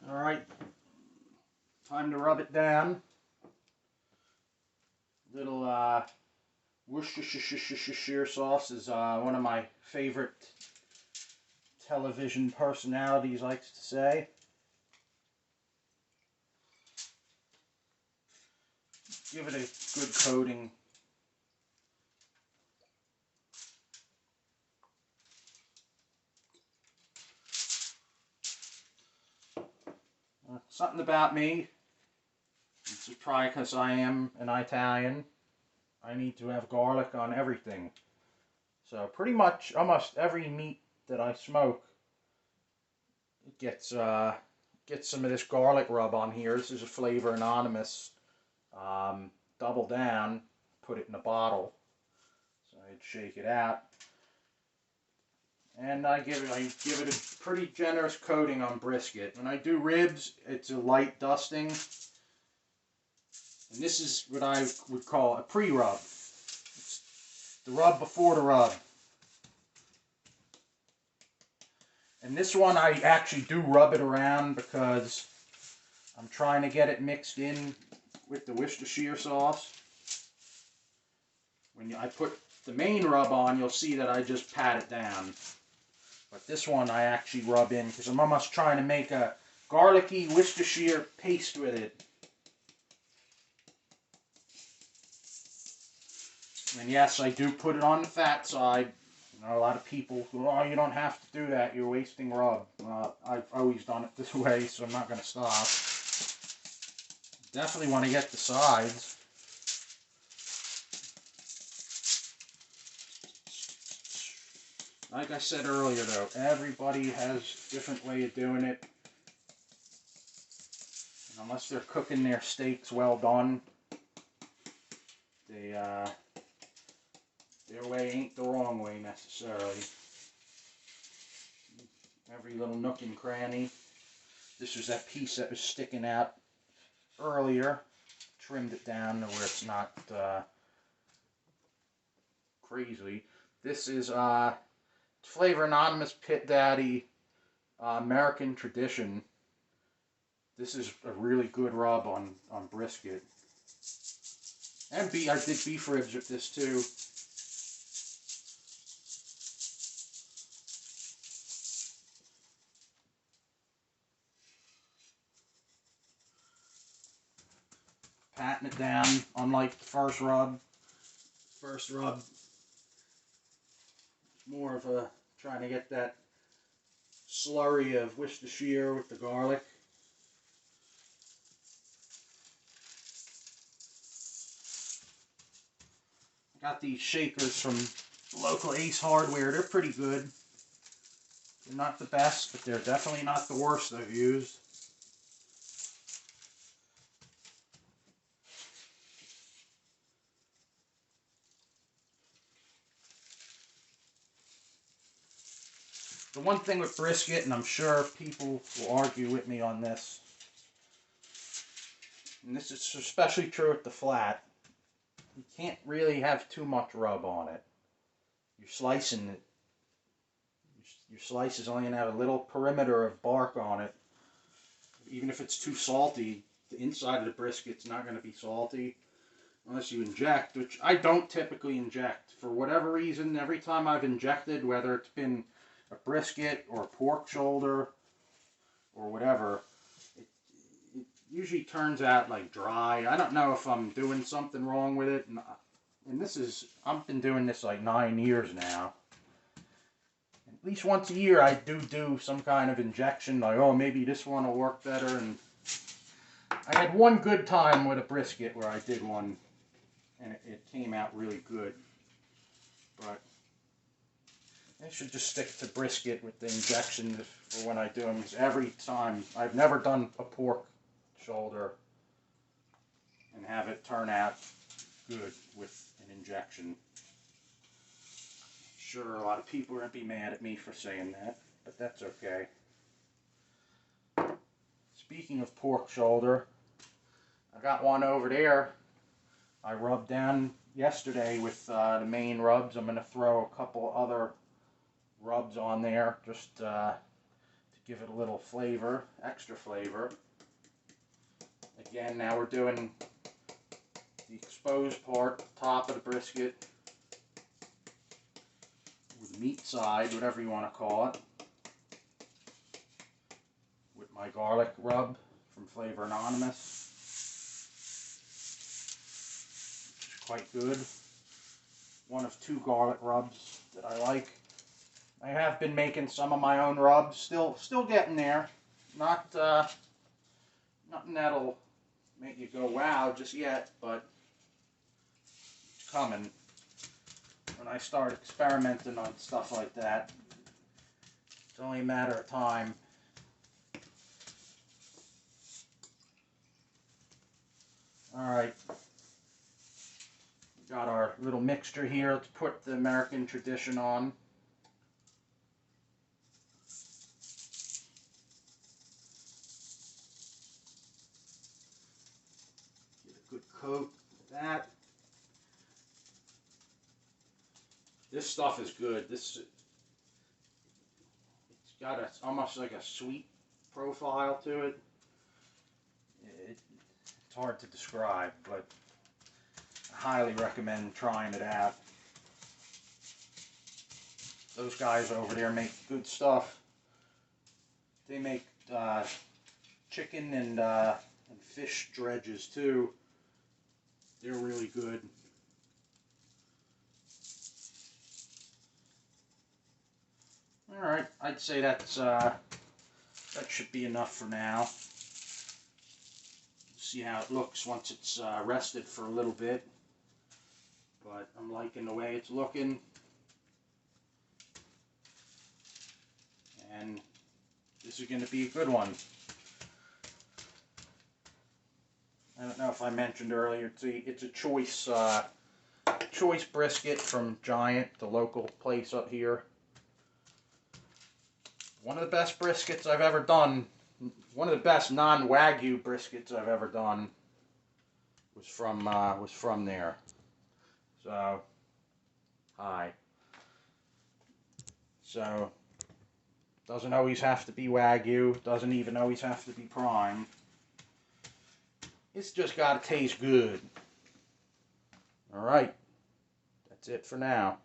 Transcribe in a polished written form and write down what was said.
Alright, time to rub it down. Little Worcestershire sauce is one of my favorite television personalities likes to say. Give it a good coating. Something about me, this is probably because I am an Italian, I need to have garlic on everything. So pretty much almost every meat that I smoke, it gets some of this garlic rub on here. This is a Flavor Anonymous Double Down. Put it in a bottle. So I'd shake it out. And I give it a pretty generous coating on brisket. When I do ribs, it's a light dusting. And this is what I would call a pre-rub. It's the rub before the rub. And this one I actually do rub it around because I'm trying to get it mixed in with the Worcestershire sauce. When I put the main rub on, you'll see that I just pat it down. But this one I actually rub in because I'm almost trying to make a garlicky Worcestershire paste with it. And yes, I do put it on the fat side. You know, a lot of people go, oh, you don't have to do that, you're wasting rub. I've always done it this way, so I'm not going to stop. Definitely want to get the sides. Like I said earlier though, everybody has a different way of doing it. And unless they're cooking their steaks well done, their way ain't the wrong way necessarily. Every little nook and cranny. This was that piece that was sticking out earlier. Trimmed it down to where it's not crazy. This is Flavor Anonymous Pit Daddy American Tradition. This is a really good rub on brisket. And I did beef ribs with this too. Patting it down, unlike the first rub. First rub, more of a trying to get that slurry of Worcestershire with the garlic. I got these shakers from local Ace Hardware. They're pretty good. They're not the best, but they're definitely not the worst I've used. The one thing with brisket, and I'm sure people will argue with me on this, and this is especially true with the flat, you can't really have too much rub on it. You're slicing it. Your slice is only going to have a little perimeter of bark on it. Even if it's too salty, the inside of the brisket's not going to be salty unless you inject, which I don't typically inject. For whatever reason, every time I've injected, whether it's been a brisket or a pork shoulder or whatever, it usually turns out like dry. I don't know if I'm doing something wrong with it. And this is, I've been doing this like 9 years now. At least once a year I do some kind of injection, like, oh, maybe this one will work better. And I had one good time with a brisket where I did one and it came out really good. But I should just stick to brisket with the injections for when I do them. Because every time, I've never done a pork shoulder and have it turn out good with an injection. Sure, a lot of people are going to be mad at me for saying that, but that's okay. Speaking of pork shoulder, I got one over there. I rubbed down yesterday with the main rubs. I'm going to throw a couple other rubs on there just to give it a little flavor, extra flavor. Again, now we're doing the exposed part, top of the brisket, or the meat side, whatever you want to call it, with my garlic rub from Flavor Anonymous, which is quite good. One of 2 garlic rubs that I like. I have been making some of my own rubs, still getting there. Not nothing that'll make you go wow just yet, but it's coming. When I start experimenting on stuff like that, it's only a matter of time. Alright, we got our little mixture here. Let's put the American tradition on. Get a good coat of that. This stuff is good. It's got almost like a sweet profile to it. It's hard to describe, but I highly recommend trying it out. Those guys over there make good stuff. They make chicken and fish dredges too. They're really good. All right, I'd say that should be enough for now. See how it looks once it's rested for a little bit. But I'm liking the way it's looking. And this is going to be a good one. I don't know if I mentioned earlier, it's a choice brisket from Giant, the local place up here. One of the best briskets I've ever done, one of the best non-Wagyu briskets I've ever done was from there. So, hi. So, doesn't always have to be Wagyu, doesn't even always have to be prime. It's just got to taste good. Alright, that's it for now.